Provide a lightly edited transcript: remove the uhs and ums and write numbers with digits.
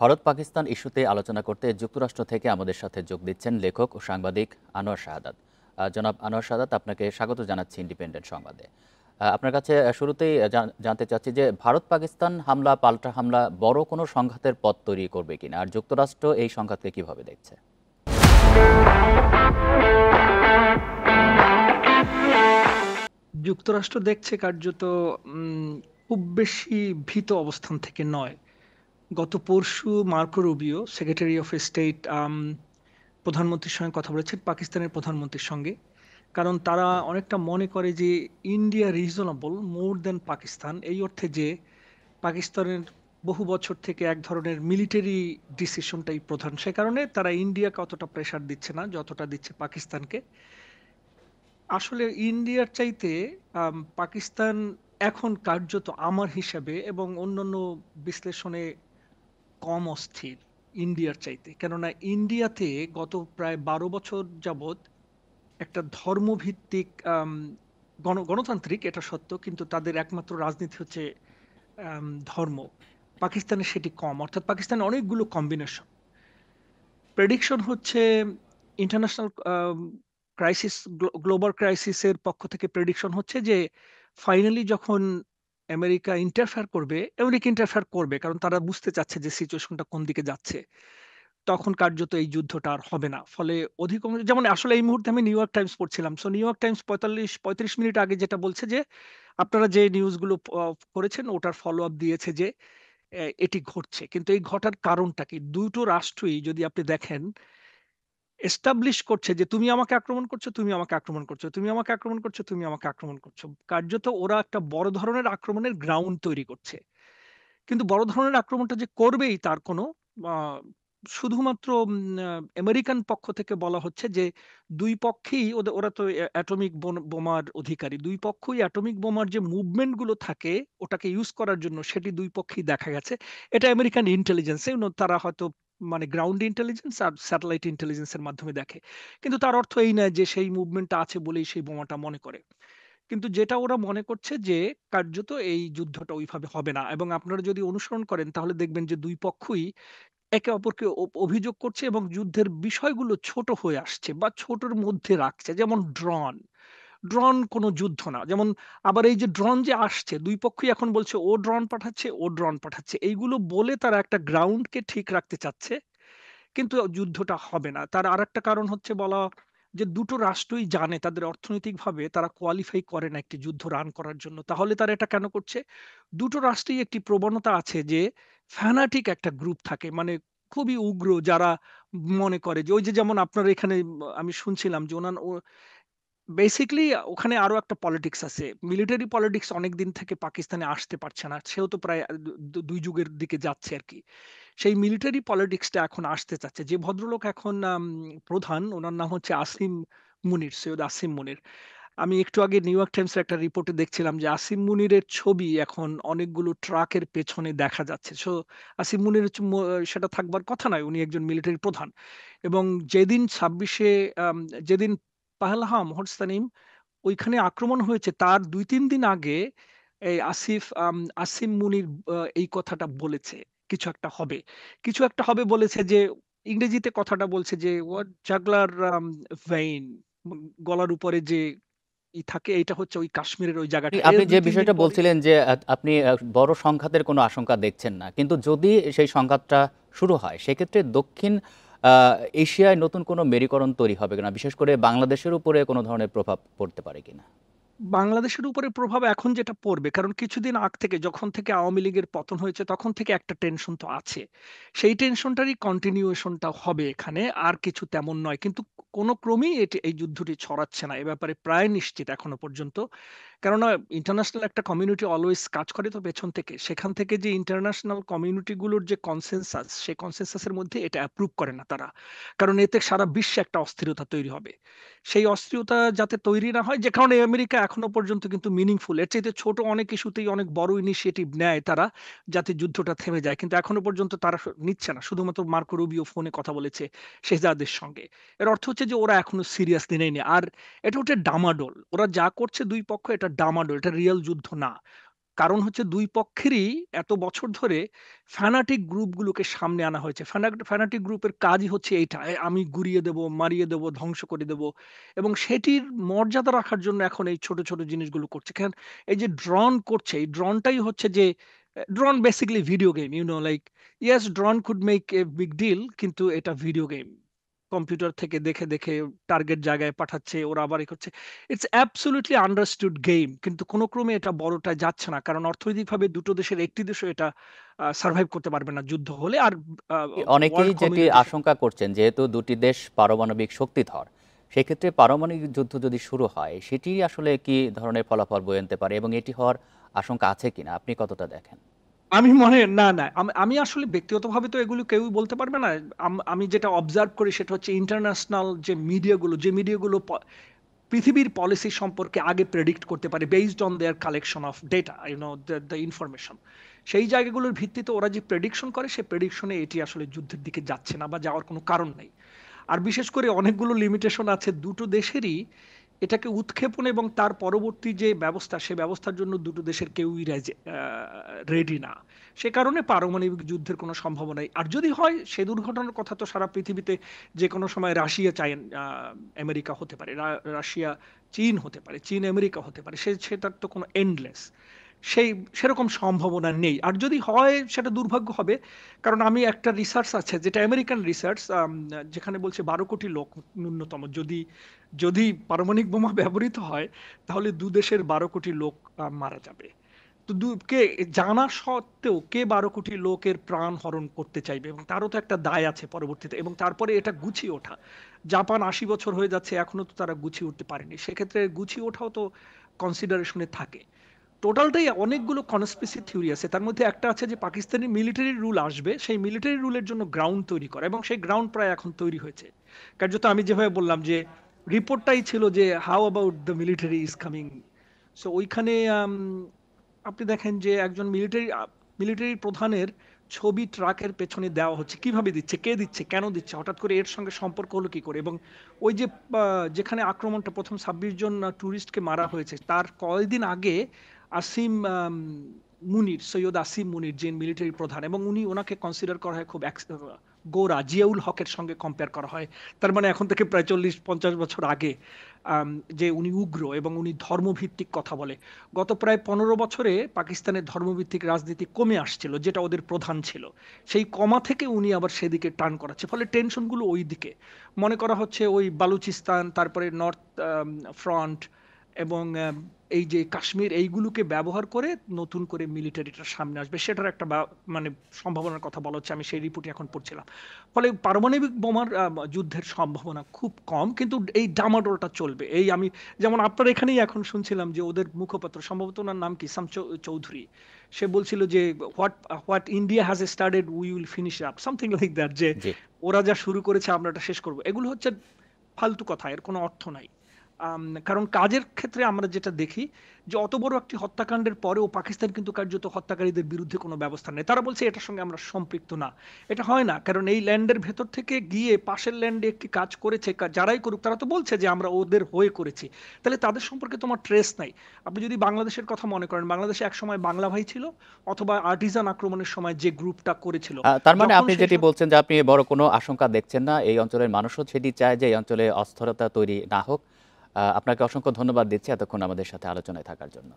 ভারত পাকিস্তান ইস্যুতে আলোচনা করতে যুক্তরাষ্ট্র থেকে আমাদের সাথে যোগ দিচ্ছেন লেখক ও সাংবাদিক আনোয়ার শাহাদাত। জনাব আনোয়ার শাহাদাত, আপনাকে স্বাগত জানাচ্ছি ইন্ডিপেন্ডেন্ট সংবাদে। আপনার কাছে শুরুতেই জানতে চাচ্ছি যে ভারত পাকিস্তান হামলা, পাল্টা হামলা বড় কোনো সংঘাতের পথ তৈরি করবে কিনা, আর যুক্তরাষ্ট্র এই সংঘাতকে কিভাবে দেখছে? যুক্তরাষ্ট্র দেখছে কার্যত খুব বেশি ভীত অবস্থান থেকে নয়। গত পরশু Marco Rubio, secretary of state, প্রধানমন্ত্রীর সঙ্গে কথা বলেছেন, পাকিস্তানের প্রধানমন্ত্রীর সঙ্গে। কারণ তারা অনেকটা মনে করে যে ইন্ডিয়া রিজনেবল মোর দেন পাকিস্তান, এই অর্থে যে পাকিস্তানের বহু বছর থেকে এক ধরনের মিলিটারি ডিসিশনটাই প্রধান, সে কারণে তারা ইন্ডিয়াকে অতটা প্রেসার দিচ্ছে না যতটা দিচ্ছে পাকিস্তানকে। আসলে ইন্ডিয়ার চাইতে পাকিস্তান এখন কার্যত আমার হিসাবে এবং অন্যান্য বিশ্লেষণে কম অস্থির ইন্ডিয়ার চাইতে। কেননা ইন্ডিয়াতে গত প্রায় 12 বছর যাবৎ একটা ধর্মভিত্তিক গণতান্ত্রিক, এটা সত্য, কিন্তু তাদের একমাত্র রাজনীতি হচ্ছে ধর্ম। পাকিস্তানে সেটি কম, অর্থাৎ পাকিস্তানে অনেকগুলো কম্বিনেশন। প্রেডিকশন হচ্ছে ইন্টারন্যাশনাল ক্রাইসিস, গ্লোবাল ক্রাইসিসের পক্ষ থেকে প্রেডিকশন হচ্ছে যে ফাইনালি যখন আমেরিকা ইন্টারফেয়ার করবে, আমেরিকা ইন্টারফেয়ার করবে কারণ তারা বুঝতে চাচ্ছে যে সিচুয়েশনটা কোন দিকে যাচ্ছে, তখন কার্যত এই যুদ্ধটা আর হবে না। ফলে অধিকাংশ, যেমন আসলে এই মুহূর্তে আমি নিউ ইয়র্ক টাইমস পড়ছিলাম, so new York Times 35 minute আগে যেটা বলছে যে আপনারা যে নিউজগুলো করেছেন ওটার ফলো আপ দিয়েছে যে এটি ঘটছে। কিন্তু এই ঘটার কারণটা কি? দুটো রাষ্ট্রই যদি আপনি দেখেন এস্টাবলিশ করছে যে তুমি আমাকে আক্রমণ করছো, তুমি আমাকে আক্রমণ করছো, তুমি আমাকে আক্রমণ করছো, তুমি আমাকে আক্রমণ করছো। কার্যত ওরা একটা বড় ধরনের আক্রমণের গ্রাউন্ড তৈরি করছে। কিন্তু বড় ধরনের আক্রমণটা যে করবেই তার কোনো শুধুমাত্র আমেরিকান পক্ষ থেকে বলা হচ্ছে যে দুই পক্ষেই ওরা তো অ্যাটমিক বোমার অধিকারী, দুই পক্ষই অ্যাটমিক বোমার যে মুভমেন্ট গুলো থাকে ওটাকে ইউজ করার জন্য সেটি দুই পক্ষেই দেখা গেছে। এটা আমেরিকান ইন্টেলিজেন্সে তারা হয়তো মানে গ্রাউন্ড ইন্টেলিজেন্স আর স্যাটেলাইট ইন্টেলিজেন্সের মাধ্যমে দেখে। কিন্তু তার অর্থ এই নয় যে সেই মুভমেন্টটা আছে বলেই সেই বোমাটা মনে করে। কিন্তু যেটা ওরা মনে করছে যে কার্যত এই যুদ্ধটা ওইভাবে হবে না, এবং আপনারা যদি অনুসরণ করেন তাহলে দেখবেন যে দুই পক্ষই একে অপরকে অভিযোগ করছে এবং যুদ্ধের বিষয়গুলো ছোট হয়ে আসছে বা ছোটর মধ্যে রাখছে। যেমন ড্রোন কোনো যুদ্ধ না। যেমন আবার এই যে ড্রোন যে আসছে, দুই পক্ষই এখন বলছে ও ড্রোন পাঠাচ্ছে, ও ড্রোন পাঠাচ্ছে, এইগুলো বলে তারা একটা গ্রাউন্ডকে ঠিক রাখতে চাচ্ছে। কিন্তু যুদ্ধটা হবে না। তার আরেকটা কারণ হচ্ছে বলা যে দুটো রাষ্ট্রই জানে তাদের অর্থনৈতিকভাবে তারা কোয়ালিফাই করে না একটি যুদ্ধ রান করার জন্য। তাহলে তারা এটা কেন করছে? দুটো রাষ্ট্রেই একটি প্রবণতা আছে যে ফ্যানাটিক একটা গ্রুপ থাকে, মানে খুবই উগ্র, যারা মনে করে যে ওই যে যেমন আপনার এখানে আমি শুনছিলাম যে বেসিক্যালি ওখানে আরো একটা পলিটিক্স আছে। মিলিটারি পলিটিক্স অনেকদিন থেকে পাকিস্তানে আসতে পারছে না। সেও তো প্রায় ২ যুগের দিকে যাচ্ছে আরকি। সেই মিলিটারি পলিটিক্সটা এখন আসতে চাচ্ছে। যে ভদ্রলোক এখন প্রধান, উনার নাম হচ্ছে আসিম মুনির, সৈয়দ আসিম মুনির। আমি একটু আগে নিউ ইয়র্ক টাইমসের একটা রিপোর্টে দেখছিলাম যে আসিম মুনিরের ছবি এখন অনেকগুলো ট্রাকের পেছনে দেখা যাচ্ছে। সো আসিম মুনির হচ্ছে সেটা থাকবার কথা নয়। উনি একজন মিলিটারি প্রধান। এবং যেদিন ২৬শে যেদিন পাহলগাম, হোটস দ্য নেম? ওইখানে আক্রমণ হয়েছে তার ২-৩ দিন আগে এই আসিম মুনির এই কথাটা বলেছে, কিছু একটা হবে। কিছু একটা হবে বলেছে যে ইংরেজিতে কথাটা বলছে যে হোয়াট জাগলার ভেইন, গলার উপরে যে থাকে, এইটা হচ্ছে ওই কাশ্মীরের ওই আপনি জায়গাটা। এর আপনি যে ২-৩ দিন বিষয়টা পরে বলছিলেন যে আপনি বড় সংঘাতের কোনো আশঙ্কা দেখছেন না, কিন্তু যদি সেই সংঘাতটা শুরু হয় সেক্ষেত্রে দক্ষিণ এশিয়ায় নতুন কোনো মেরুকরণ তৈরি হবে কিনা, বিশেষ করে বাংলাদেশের উপরে কোনো ধরনের প্রভাব পড়তে পারে কিনা? বাংলাদেশের উপরে প্রভাব এখন যেটা পড়বে, কারণ কিছুদিন আগ থেকে যখন থেকে আওয়ামী লীগের পতন হয়েছে তখন থেকে একটা টেনশন তো আছে। সেই টেনশনটারই কন্টিনিউয়েশনটা হবে এখানে, আর কিছু তেমন নয়। কিন্তু কোনো ক্রমেই এই যুদ্ধটি ছড়াচ্ছে না, এ ব্যাপারে প্রায় নিশ্চিত এখনো পর্যন্ত। কেননা ইন্টারন্যাশনাল একটা কমিউনিটি অলওয়েজ কাজ করে তো পেছন থেকে, সেখান থেকে যে ইন্টারন্যাশনাল কমিউনিটিগুলোর যে কনসেনসাস, সেই কনসেনসাসের মধ্যে এটা অ্যাপ্রুভ করে না তারা। কারণ এতে সারা বিশ্বে একটা অস্থিরতা তৈরি হবে। সেই অস্থিরতা যাতে তৈরি না হয়, যে কারণে আমেরিকা এখনো পর্যন্ত কিন্তু মিনিংফুল, এর চাইতে ছোট অনেক ইস্যুতেই অনেক বড় ইনিশিয়েটিভ নেয় তারা, যাতে যুদ্ধটা থেমে যায়। কিন্তু এখনো পর্যন্ত তারা নিচ্ছে না। শুধুমাত্র মার্কো রুবিও ফোনে কথা বলেছে শেহজাদের সঙ্গে। এর অর্থ হচ্ছে যে ওরা এখনো সিরিয়াসলি নেয়নি। আর এটা হচ্ছে ডামাডোল, ওরা যা করছে দুই পক্ষ, এটা ডামাডোল, এটা রিয়েল যুদ্ধ না। কারণ হচ্ছে দুই পক্ষেরই এত বছর ধরে ফ্যানাটিক গ্রুপগুলোকে সামনে আনা হয়েছে। ফ্যানাটিক গ্রুপের কাজই হচ্ছে এইটা, আমি গুঁড়িয়ে দেব, মারিয়ে দেব, ধ্বংস করে দেব, এবং সেটির মর্যাদা রাখার জন্য এখন এই ছোট ছোট জিনিসগুলো করছে। কেন এই যে ড্রন করছে, এই ড্রনটাই হচ্ছে যে drone basically video game, like yes, drone could make a big deal, কিন্তু এটা ভিডিও গেম। কম্পিউটার থেকে দেখে দেখে টার্গেট জায়গায় পাঠাচ্ছে, ওরা আবার করছে। ইটস অ্যাবসলিউটলি আন্ডারস্টুড গেম, কিন্তু কোনো ক্রমে এটা বড়টা যাচ্ছে না, কারণ অর্থনৈতিকভাবে দুটো দেশের একটি দেশও এটা সার্ভাইভ করতে পারবে না যুদ্ধ হলে। আর অনেকেই ওয়ার্ল্ড যেটি কমিউনিটি। আশঙ্কা করছেন, যেহেতু দুটি দেশ পারমাণবিক শক্তিধর, সেক্ষেত্রে পারমাণবিক যুদ্ধ যদি শুরু হয়, সেটি আসলে কি ধরনের ফলাফল বয়ে আনতে পারে এবং এটি হওয়ার আশঙ্কা আছে কিনা আপনি কতটা দেখেন? আমি মনে না, না। আমি আসলে ব্যক্তিগতভাবে তো এগুলো কেউই বলতে পারবে না। আমি যেটা অবজার্ভ করি সেটা হচ্ছে ইন্টারন্যাশনাল যে মিডিয়াগুলো পৃথিবীর পলিসি সম্পর্কে আগে প্রেডিক্ট করতে পারে based on their collection of data, the information. সেই জায়গাগুলোর ভিত্তিতে ওরা যে প্রেডিকশন করে, সেই প্রেডিকশনে এটি আসলে যুদ্ধের দিকে যাচ্ছে না বা যাওয়ার কোনো কারণ নেই। আর বিশেষ করে অনেকগুলো লিমিটেশন আছে দুটো দেশেরই, এটাকে উৎক্ষেপণ এবং তার পরবর্তী যে ব্যবস্থা, সে ব্যবস্থার জন্য দুটো দেশের কেউই রেডি না। সে কারণে পারমাণবিক যুদ্ধের কোনো সম্ভাবনাই, আর যদি হয় সে দুর্ঘটনার কথা তো সারা পৃথিবীতে যে কোনো সময় রাশিয়া আমেরিকা হতে পারে, রাশিয়া চীন হতে পারে, চীন আমেরিকা হতে পারে, সেটার তো কোনো এন্ডলেস সেই সেরকম সম্ভাবনা নেই। আর যদি হয় সেটা দুর্ভাগ্য হবে, কারণ আমি একটা রিসার্চ আছে যেটা আমেরিকান রিসার্চ, যেখানে বলছে 12 কোটি লোক ন্যূনতম, যদি যদি পারমাণবিক বোমা ব্যবহৃত হয়, তাহলে দেশের 12 কোটি লোক মারা যাবে। তো কে জানা সত্ত্বেও কে 12 কোটি লোকের প্রাণ হরণ করতে চাইবে, এবং তারও তো একটা দায় আছে পরবর্তীতে, এবং তারপরে এটা গুছিয়ে ওঠা। জাপান 80 বছর হয়ে যাচ্ছে, এখনো তো তারা গুছিয়ে উঠতে পারেনি, সেক্ষেত্রে গুছিয়ে ওঠাও তো কনসিডারেশনে থাকে। টোটালটাই অনেকগুলো কনস্পিরেসি থিওরি আছে, তার মধ্যে একটা আছে যে পাকিস্তানি মিলিটারি রুল আসবে, সেই মিলিটারি রুলের জন্য গ্রাউন্ড তৈরি করা, এবং সেই গ্রাউন্ড প্রায় এখন তৈরি হয়েছে। কার্যত আমি যেভাবে বললাম যে রিপোর্টটাই ছিল যে how about the military is coming. So ওইখানে আপনি দেখেন যে একজন মিলিটারি প্রধানের ছবি ট্রাকের পেছনে দেওয়া হচ্ছে, কিভাবে দিচ্ছে, কে দিচ্ছে, কেন দিচ্ছে, হঠাৎ করে এর সঙ্গে সম্পর্ক হলো কি করে। এবং ওই যে যেখানে আক্রমণটা প্রথম 26 জন ট্যুরিস্টকে মারা হয়েছে, তার কয়েকদিন আগে আসিম মুনির, সৈয়দ আসিম মুনির, যে মিলিটারি প্রধান, এবং ওনাকে কনসিডার করা হয় খুব গোরা জিয়াউল হকের সঙ্গে কম্পেয়ার করা হয়। তার মানে এখন থেকে প্রায় 40-50 বছর আগে, যে উনি উগ্র এবং উনি ধর্মভিত্তিক কথা বলে। গত প্রায় 15 বছরে পাকিস্তানের ধর্মভিত্তিক রাজনীতি কমে আসছিল, যেটা ওদের প্রধান ছিল। সেই কমা থেকে উনি আবার সেদিকে টার্ন করাচ্ছে, ফলে টেনশনগুলো ওই দিকে। মনে করা হচ্ছে ওই বালুচিস্তান, তারপরে নর্থ ফ্রন্ট, এবং এই যে কাশ্মীর, এইগুলোকে ব্যবহার করে নতুন করে মিলিটারিটা সামনে আসবে, সেটার একটা মানে সম্ভাবনার কথা বলা হচ্ছে। আমি সেই রিপোর্টে এখন পড়ছিলাম। ফলে পারমাণবিক বোমার যুদ্ধের সম্ভাবনা খুব কম, কিন্তু এই ডামাডোলটা চলবে। আমি যেমন আপনার এখানেই এখন শুনছিলাম যে ওদের মুখপাত্র, সম্ভবত ওনার নাম কি, চৌধুরী, সে বলছিল যে what what India has started we will finish up, something like that, যে জি। ওরা যা শুরু করেছে আমরা এটা শেষ করব। এগুলো হচ্ছে ফালতু কথা, এর কোনো অর্থ নাই। কারণ কাজের ক্ষেত্রে আমরা যেটা দেখি যে অত বড় একটি হত্যাকাণ্ডের পরেও পাকিস্তান কিন্তু কার্যত হত্যাকারীদের বিরুদ্ধে কোনো ব্যবস্থা নেই। তারা বলছে এটার সঙ্গে আমরা সম্পৃক্ত না। এটা হয় না, কারণ এই ল্যান্ডের ভেতর থেকে গিয়ে পাশের ল্যান্ডে একটি কাজ করেছে, যারাই করুক তারা তো বলছে যে আমরা ওদের হয়ে করেছি। তাহলে তাদের সম্পর্কে তোমার ট্রেস নাই। আপনি যদি বাংলাদেশের কথা মনে করেন, বাংলাদেশে একসময় বাংলা ভাই ছিল, অথবা আর্টিজান আক্রমণের সময় যে গ্রুপটা করেছিল, তার মানে যখন আপনি সেই যেটি বলছেন যে আপনি বড় কোনো আশঙ্কা দেখছেন না, এই অঞ্চলের মানুষও সেটি চায় যে এই অঞ্চলে অস্থিরতা তৈরি না হোক। আপনাকে অসংখ্য ধন্যবাদ দিচ্ছি এতক্ষণ আমাদের সাথে আলোচনায় থাকার জন্য।